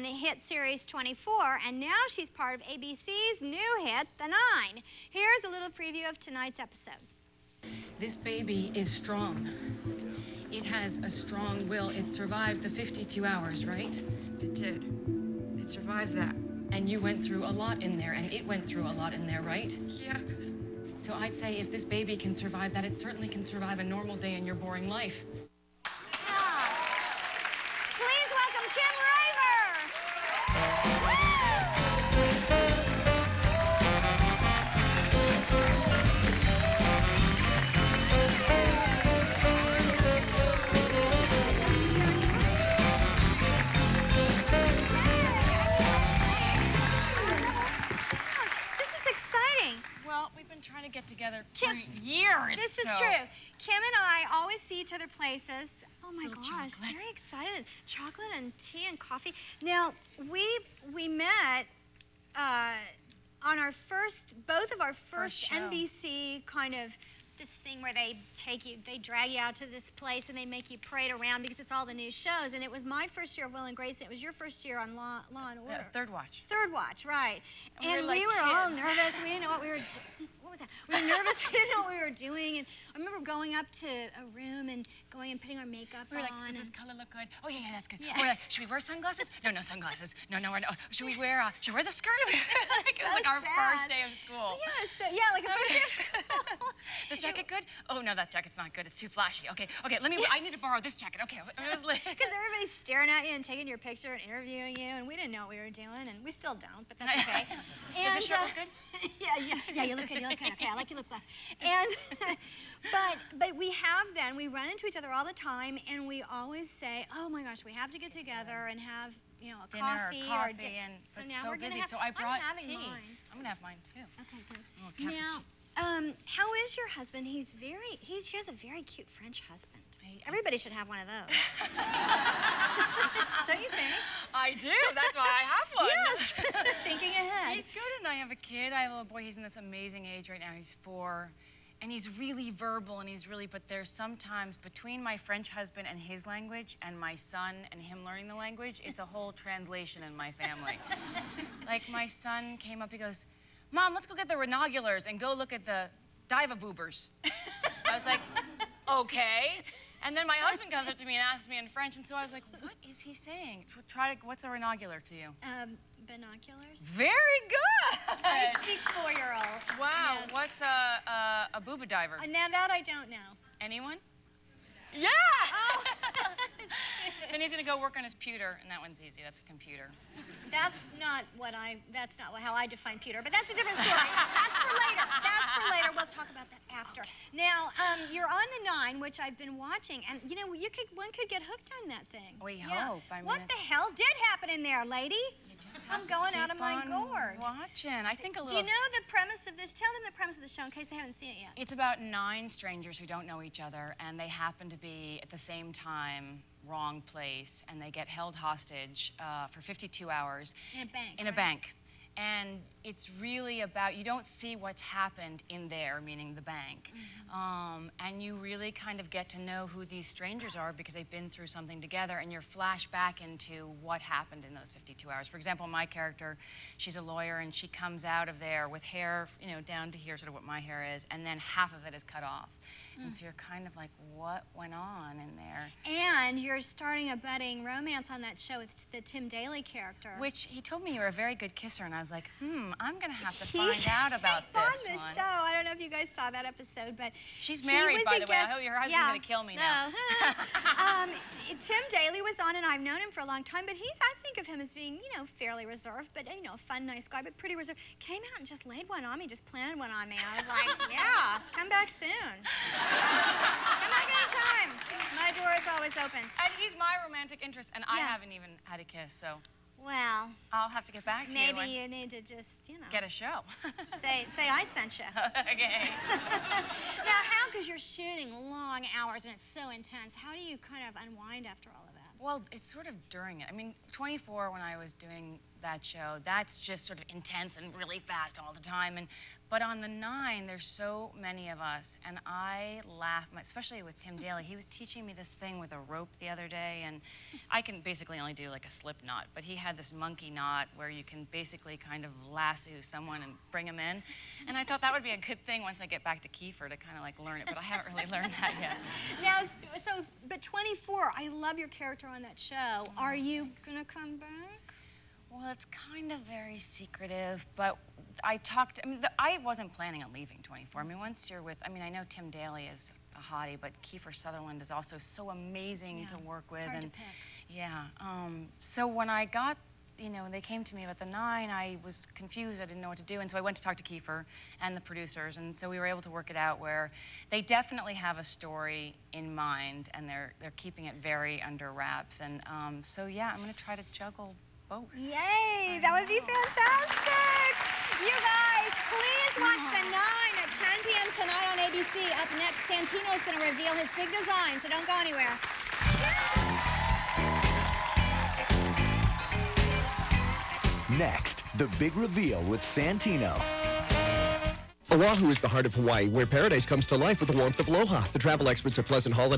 on the hit series 24, and now she's part of ABC's new hit, The 9. Here's a little preview of tonight's episode. This baby is strong. It has a strong will. It survived the 52 hours, right? It did. It survived that. And you went through a lot in there, and it went through a lot in there, right? Yeah. So I'd say if this baby can survive that, it certainly can survive a normal day in your boring life. Please welcome Kim Raver! Well, we've been trying to get together for years. This is true. Kim and I always see each other places. Oh my gosh, chocolate. very excited. Chocolate and tea and coffee. Now, we met on our both of our first NBC kind of this thing where they drag you out to this place and they make you parade around because it's all the new shows. And it was my first year of Will and Grace, and it was your first year on Law and Order. Third Watch. Third Watch, right. And we were all nervous. We didn't know what we were doing. What was that? We were nervous. We didn't know what we were doing. And I remember going up to a room and going and putting our makeup on. We were like, does this color look good? Oh, yeah, that's good. Yeah. We're like, should we wear sunglasses? No sunglasses. No, no. Should we wear the skirt? It was like our first day of school. Yeah, like a first day of school. This jacket good? Oh, no, that jacket's not good. It's too flashy. Okay, I need to borrow this jacket. Okay. Because everybody's staring at you and taking your picture and interviewing you, and we didn't know what we were doing, and we still don't, but that's okay. Does this shirt look good? Yeah, you look good, Okay, I like your lip gloss. And, but we run into each other all the time, and we always say, oh my gosh, we have to get together and have, a Dinner, coffee. So now we're busy, gonna have, so I brought I'm having tea. mine. I'm gonna have mine too. Okay, good. Oh, Now, how is your husband? She has a very cute French husband. Everybody should have one of those. Don't you think? I do. That's why I have one. Yes. Thinking ahead. He's good, and I have a kid. I have a little boy. He's in this amazing age right now. He's 4. And he's really verbal, and but there's sometimes between my French husband and his language and my son and him learning the language, it's a whole translation in my family. Like my son came up, he goes, Mom, let's go get the renoculars and go look at the diva-boobers. I was like, okay. And then my husband comes up to me and asks me in French, and so I was like, what is he saying? What's a renocular to you? Binoculars. Very good. I speak 4-year-old. Wow. Yes. What's a booba diver? Now that I don't know. Anyone? Yeah. Oh. Then he's gonna go work on his pewter, and that one's easy. That's a computer. That's not how I define pewter, but that's a different story. That's for later. That's for later. We'll talk about that after. Okay. Now, you're on the 9, which I've been watching, and one could get hooked on that thing. We hope. What the hell did happen in there, lady? I'm going out of my gourd. Watching. I think a little. Do you know the premise of this? Tell them the premise of the show in case they haven't seen it yet. It's about 9 strangers who don't know each other, and they happen to be at the same time, wrong place, and they get held hostage for 52 hours. In a bank. In a bank. And it's really about, you don't see what's happened in there, meaning the bank. Mm-hmm. And you really kind of get to know who these strangers are because they've been through something together, and you're flashed back into what happened in those 52 hours. For example, my character, she's a lawyer, and she comes out of there with hair, down to here, sort of what my hair is, and then half of it is cut off. And so you're kind of like, what went on in there? And you're starting a budding romance on that show with the Tim Daly character. Which he told me you were a very good kisser, and I was like, I'm going to have to find out about this on the show. I don't know if you guys saw that episode, but she's married, by the way. I hope your husband's going to kill me now. Tim Daly was on, and I've known him for a long time, but I think of him as being, fairly reserved, but, a fun, nice guy, but pretty reserved. Came out and just laid one on me, just planted one on me. I was like, yeah, come back soon. Come back anytime. My door is always open. And he's my romantic interest, and I haven't even had a kiss, so. Well. I'll have to get back to you. Maybe you need to just, get a show. say I sent you. Okay. Now, because you're shooting long hours and it's so intense, how do you kind of unwind after all of that? Well, it's sort of during it. I mean, 24, when I was doing that show. That's just sort of intense and really fast all the time. But on the 9, there's so many of us, and I laugh, especially with Tim Daly. He was teaching me this thing with a rope the other day, and I can basically only do like a slip knot, but he had this monkey knot where you can basically kind of lasso someone and bring them in. And I thought that would be a good thing once I get back to Kiefer to kind of like learn it, but I haven't really learned that yet. Now, but 24, I love your character on that show. Are you gonna come back? Well, it's kind of very secretive, but I wasn't planning on leaving 24. I mean, once you're with, I mean, I know Tim Daly is a hottie, but Kiefer Sutherland is also so amazing to work with. Hard and to pick. Yeah. So when I got, they came to me about the 9, I was confused. I didn't know what to do. And so I went to talk to Kiefer and the producers. And so we were able to work it out where they definitely have a story in mind, and they're keeping it very under wraps. And so, yeah, I'm going to try to juggle both. Yay, that would be fantastic. You guys, please watch the 9 at 10 p.m. tonight on ABC. Up next, Santino's going to reveal his big design, so don't go anywhere. Next, the big reveal with Santino. Oahu is the heart of Hawaii, where paradise comes to life with the warmth of aloha. The travel experts at Pleasant Holiday